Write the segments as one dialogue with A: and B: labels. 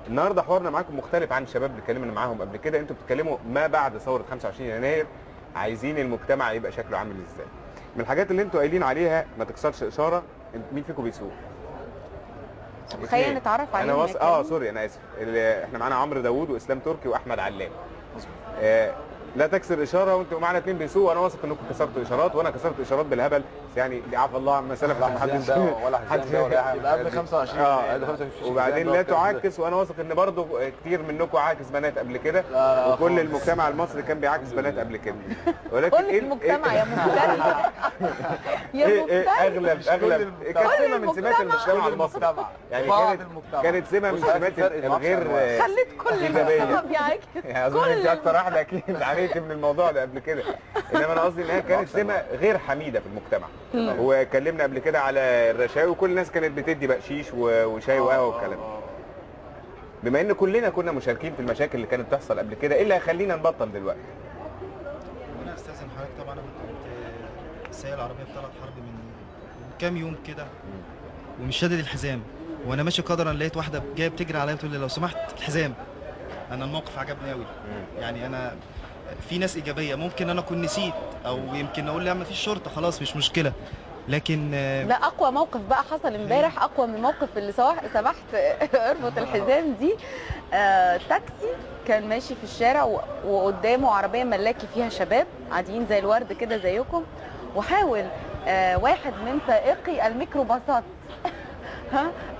A: النهارده حوارنا معاكم مختلف عن الشباب اللي اتكلمنا معاهم قبل كده. انتوا بتتكلموا ما بعد ثوره 25 يناير، عايزين المجتمع يبقى شكله عامل ازاي. من الحاجات اللي انتوا قايلين عليها ما تكسرش اشاره. مين فيكم بيسوق؟
B: طب خلينا نتعرف عليهم.
A: سوري انا اسف. احنا معانا عمرو داوود واسلام تركي واحمد علام. لا تكسر اشاره، وانتوا معانا اثنين بيسوقوا، وانا واثق انكم كسرتوا اشارات وانا كسرت اشارات بالهبل، بس يعني عفى الله عما سلف.
C: لا محدش ولا حزام ولا حاجه. يبقى قبل 25
A: وبعدين لا تعاكس، وانا واثق ان برضو كتير منكم عاكس بنات قبل كده، وكل المجتمع المصري كان بيعاكس بنات قبل كده.
B: ولكن كل المجتمع يا مختلف يا مختلف
A: اغلب كانت سمه من سمات المجتمع المصري، يعني كانت سمه من سمات الغير
B: خليت كل المجتمع بيعاكس.
A: يعني اظن انت اكتر واحده اكيد عانيتي من الموضوع ده قبل كده، انما انا قصدي انها كانت سمه غير حميده في المجتمع. واتكلمنا قبل كده على الرشاوي، وكل الناس كانت بتدي بقشيش وشاي وقهوه والكلام ده. بما ان كلنا كنا مشاركين في المشاكل اللي كانت بتحصل قبل كده، ايه اللي هيخلينا نبطل دلوقتي؟
D: وانا استاذن حضرتك، طبعا انا كنت سايق العربيه في طلعت حرب من كام يوم كده، ومش شادد الحزام، وانا ماشي قدرا لقيت واحده جايه بتجري عليا بتقول لي لو سمحت الحزام. انا الموقف عجبني قوي، يعني انا في ناس ايجابيه، ممكن انا اكون نسيت او يمكن اقول لا ما فيش شرطه خلاص مش مشكله، لكن
B: لا، اقوى موقف بقى حصل امبارح، اقوى من الموقف اللي سمحت اربط الحزام دي. تاكسي كان ماشي في الشارع وقدامه عربيه ملاكي فيها شباب عاديين زي الورد كده زيكم، وحاول واحد من سائقي الميكروباصات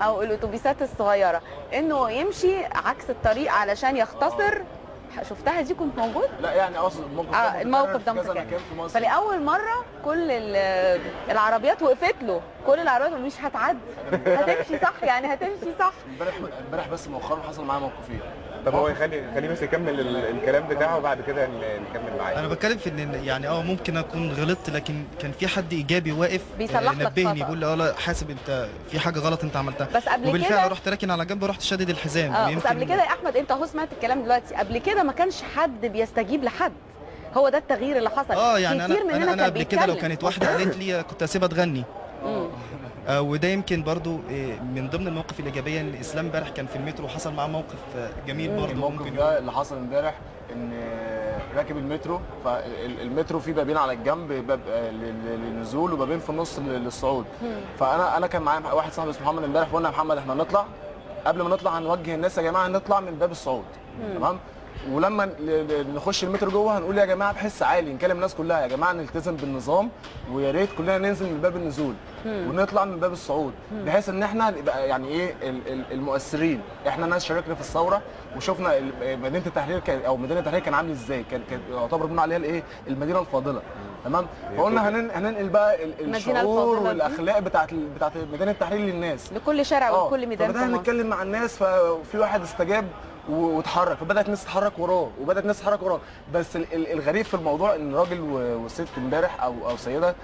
B: او الاتوبيسات الصغيره انه يمشي عكس الطريق علشان يختصر. شفتها دي؟ كنت موجود؟
C: لا يعني اقصد
B: الموقف ده متكرر. فلاول مره كل العربيات وقفت له، كل العربيات مش هتعدي، هتمشي صح، يعني هتمشي صح.
C: امبارح بس مؤخرا حصل معايا موقفين.
A: طب هو خليه بس يكمل الكلام بتاعه وبعد كده نكمل معاه.
D: انا بتكلم في ان يعني ممكن اكون غلطت، لكن كان في حد ايجابي واقف نبهني بيقول لي لا حاسب انت في حاجه غلط انت عملتها،
B: بس قبل كده
D: وبالفعل رحت راكن على جنب ورحت شادد الحزام.
B: بس قبل كده يا احمد انت اهو سمعت الكلام دلوقتي، قبل كده ما كانش حد بيستجيب لحد، هو ده التغيير اللي حصل.
D: يعني انا قبل كده لو كانت واحده قالت لي كنت هسيبها تغني. وده يمكن برضو من ضمن المواقف الايجابيه ان اسلام امبارح كان في المترو وحصل معاه موقف جميل برضو.
C: الموقف ده اللي حصل امبارح ان راكب المترو، فالمترو فيه بابين على الجنب، باب للنزول وبابين في النص للصعود. فانا كان معايا واحد صاحبي اسمه محمد امبارح، فقلنا يا محمد احنا هنطلع، قبل ما نطلع هنوجه الناس يا جماعه نطلع من باب الصعود، تمام؟ ولما نخش المترو جوه هنقول يا جماعه بحس عالي، نكلم الناس كلها يا جماعه نلتزم بالنظام، ويا ريت كلنا ننزل من باب النزول ونطلع من باب الصعود، بحيث ان احنا نبقى يعني ايه المؤثرين. احنا ناس شاركنا في الثوره وشفنا مدينه التحرير او مدينه التحرير كان عامل ازاي، كان يعتبر بنقول عليها الايه المدينه الفاضله، تمام؟ فقلنا هننقل بقى الشعور والاخلاق بتاعت مدينه التحرير للناس،
B: لكل شارع وكل ميدان.
C: فبدأنا نتكلم مع الناس، ففي واحد استجاب واتحرك، فبدات الناس تتحرك وراه، بس الغريب في الموضوع ان راجل وست امبارح او سيده،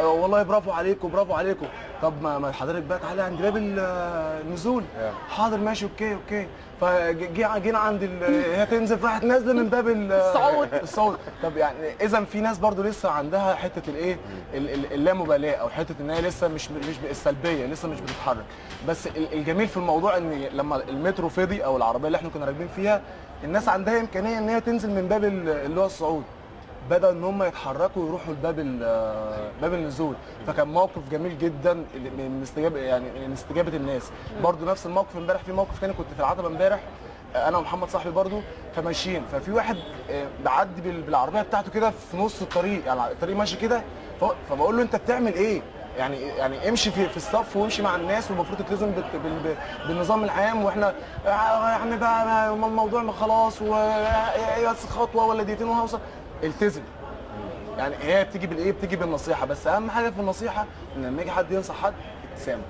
C: والله برافو عليكم. طب ما حضرتك بقى تعالى عند باب النزول. حاضر ماشي اوكي. فجينا عند هي تنزل، راحت نازله من باب الصعود. طب يعني اذا في ناس برضو لسه عندها حته الايه اللامبالاه، او حته ان هي لسه مش السلبيه، لسه مش بتتحرك. بس الجميل في الموضوع ان لما المترو فضي او العربيه اللي احنا كنا راكبين فيها، الناس عندها امكانيه ان هي تنزل من باب اللي هو الصعود، بدأ ان هم يتحركوا ويروحوا باب النزول. فكان موقف جميل جدا من استجابه الناس. برضو نفس الموقف امبارح، في موقف تاني كنت في العتبه امبارح انا ومحمد صاحبي برضو، فماشيين، ففي واحد بيعدي بالعربيه بتاعته كده في نص الطريق، يعني الطريق ماشي كده، فبقول له انت بتعمل ايه؟ يعني امشي في الصف وامشي مع الناس، والمفروض تلتزم بالنظام العام، واحنا يعني بقى الموضوع خلاص، بس خطوه ولا دقيقتين وهوصل. التزم. يعني هي بتيجي بالايه؟ بتيجي بالنصيحه، بس اهم حاجه في النصيحه ان لما يجي حد ينصح حد ابتسامه،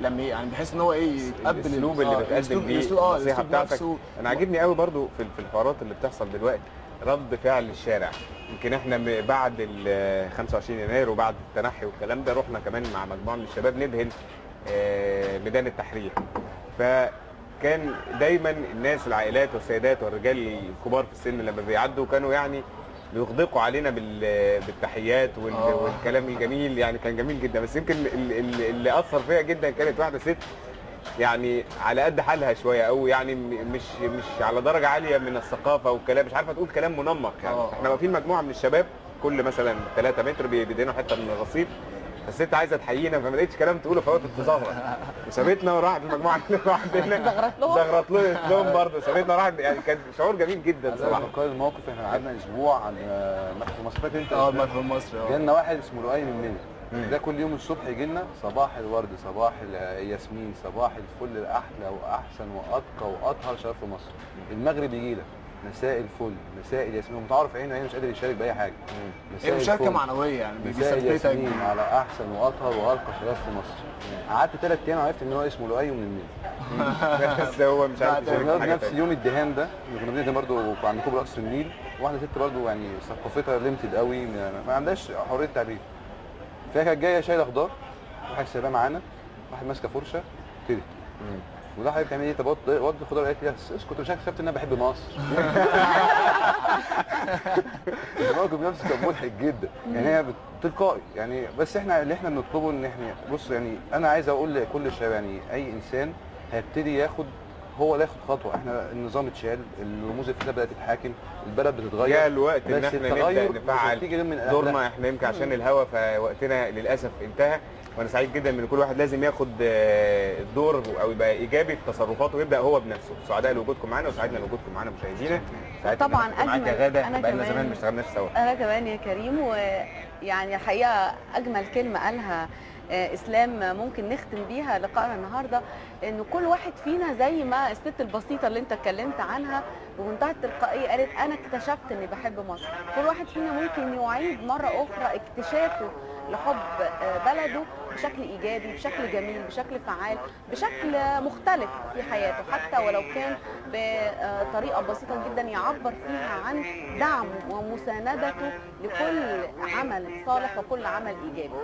C: لما يعني بحيث ان هو يتقبل
A: الاسلوب اللي بتقدم بيه النصيحه بتاعتك. انا عاجبني قوي برضو في الحوارات اللي بتحصل دلوقتي رد فعل الشارع. يمكن احنا بعد ال 25 يناير وبعد التنحي والكلام ده رحنا كمان مع مجموعه من الشباب ندهن ميدان التحرير، فكان دايما الناس العائلات والسيدات والرجال الكبار في السن لما بيعدوا كانوا يعني بيغدقوا علينا بالتحيات والكلام الجميل، يعني كان جميل جدا. بس يمكن اللي اثر فيا جدا كانت واحده ست يعني على قد حالها شويه، او يعني مش على درجه عاليه من الثقافه والكلام، مش عارفه تقول كلام منمق يعني. احنا واقفين مجموعه من الشباب كل مثلا 3 متر بيدينوا حته من الرصيف، بس انت عايزه تحيينا فما لقيتش كلام تقوله فوقت التظاهره وسابتنا وراحت المجموعه اللي لوحدنا زغرت لهم برضه، سابتنا وراحت. يعني كان شعور جميل جدا صراحه.
E: فكر الموقف، احنا قعدنا اسبوع عند متحف مصر، فاكر انت؟
C: المتحف المصري.
E: جالنا واحد اسمه لؤي من منى، ده كل يوم الصبح يجي لنا صباح الورد، صباح الياسمين، صباح الفل الاحلى واحسن واتقى واطهر شباب في مصر. المغرب يجي لك مساء الفل، مساء الياسمين، ومتعرف عينه مش قادر يشارك باي حاجه.
C: هي مشاركه معنويه يعني،
E: مساء الياسمين على احسن واطهر وارقى شباب في مصر. قعدت 3 ايام عرفت ان هو اسمه لؤي من منى.
A: بس هو مش عارف يشارك حاجه.
E: نفس يوم الدهان ده كنا بنيجي برضه عند كوبري قصر النيل، واحده ست برضه يعني ثقافتها ليمتد قوي، ما عندهاش حريه تعبير. فهي كانت جايه شايله خضار، واحد سايباه معانا، واحد ماسكه فرشه كده. وده حضرتك بتعمل ايه؟ طب وطي الخضار. قالت لي اسكت، مش اكتشفت ان انا بحب مصر. الموقف نفسه كان مضحك جدا، يعني هي تلقائي يعني. بس احنا اللي احنا بنطلبه ان احنا بص، يعني انا عايز اقول لكل الشباب، يعني اي انسان هيبتدي ياخد، هو اللي ياخد خطوه. احنا النظام اتشال، الرموز الفاسده بدات تتحاكم، البلد بتتغير،
A: جاء الوقت ان احنا نبدا نفعل دورنا. احنا يمكن عشان الهوا فوقتنا للاسف انتهى، وانا سعيد جدا ان كل واحد لازم ياخد الدور او يبقى ايجابي في تصرفاته ويبدا هو بنفسه. سعداء لوجودكم معانا وسعدنا لوجودكم معانا مشاهدينا.
B: طبعا
A: اجمل يا غاده، بقالنا زمان ما اشتغلناش سوا.
B: انا كمان يا كريم، ويعني الحقيقه اجمل كلمه قالها اسلام ممكن نختم بيها لقائنا النهارده، ان كل واحد فينا زي ما الست البسيطه اللي انت اتكلمت عنها بمنتهى التلقائيه قالت انا اكتشفت اني بحب مصر. كل واحد فينا ممكن يعيد مره اخرى اكتشافه لحب بلده بشكل ايجابي، بشكل جميل، بشكل فعال، بشكل مختلف في حياته، حتى ولو كان بطريقه بسيطه جدا يعبر فيها عن دعمه ومساندته لكل عمل صالح وكل عمل ايجابي.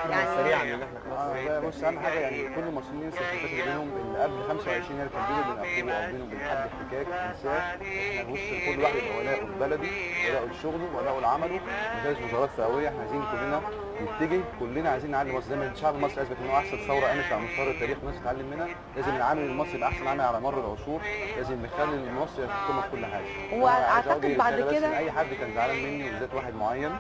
A: يعني سريعا ان احنا خلاص.
E: بص، اهم حاجه يعني كل المصريين ينسوا الخلافات اللي بينهم، اللي قبل 25 يناير كان بينه وبين اخوه او بينه وبين حد احتكاك، انساه. احنا بص، كل واحد يبقى ولاءه لبلده، ولاءه لشغله، ولاءه لعمله، مش وزارات فئويه. احنا عايزين كلنا نتجه، كلنا عايزين نعلي مصر. زي ما الشعب المصري اثبت ان هو احسن ثوره قامت على مستوى التاريخ والناس تتعلم منها، لازم العامل المصري يبقى احسن عامل على مر العصور، لازم نخلي مصر تقوم في كل حاجه.
B: واعتقد بعد كده
E: اي حد كان زعلان مني وبالذات واحد معين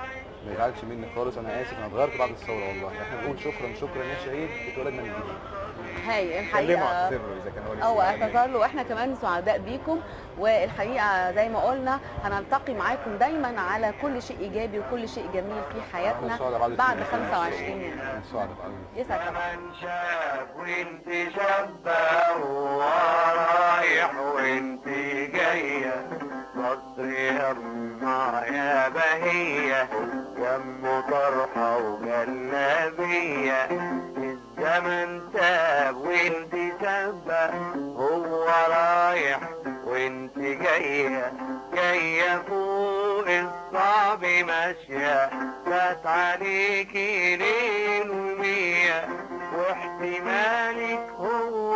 E: ما يزعلش مني خالص، انا اسف، انا اتغيرت بعد الثوره والله. احنا بنقول شكرا شكرا يا شهيد، اتولدنا من جديد.
B: هاي الحقيقه
A: اذا كان هو
B: او اعتذر له، واحنا كمان سعداء بيكم. والحقيقه زي ما قلنا هنلتقي معاكم دايما على كل شيء ايجابي وكل شيء جميل في حياتنا بعد 25 يناير. يسعد
F: وانت شابه ورايح وانت جايه مصر يما يا بهيه يم طرحه وجلابيه الزمن ساب وانت شابه هو رايح وانت جايه جايه فوق الصعب ماشيه فات عليكي ليل ومية واحتمالك هو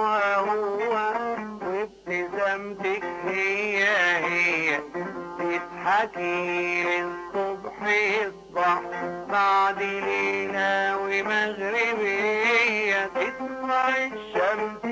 F: وابتسامتك هي تضحكي للصبح يصبح بعد ليلة ومغربية تطلع الشمس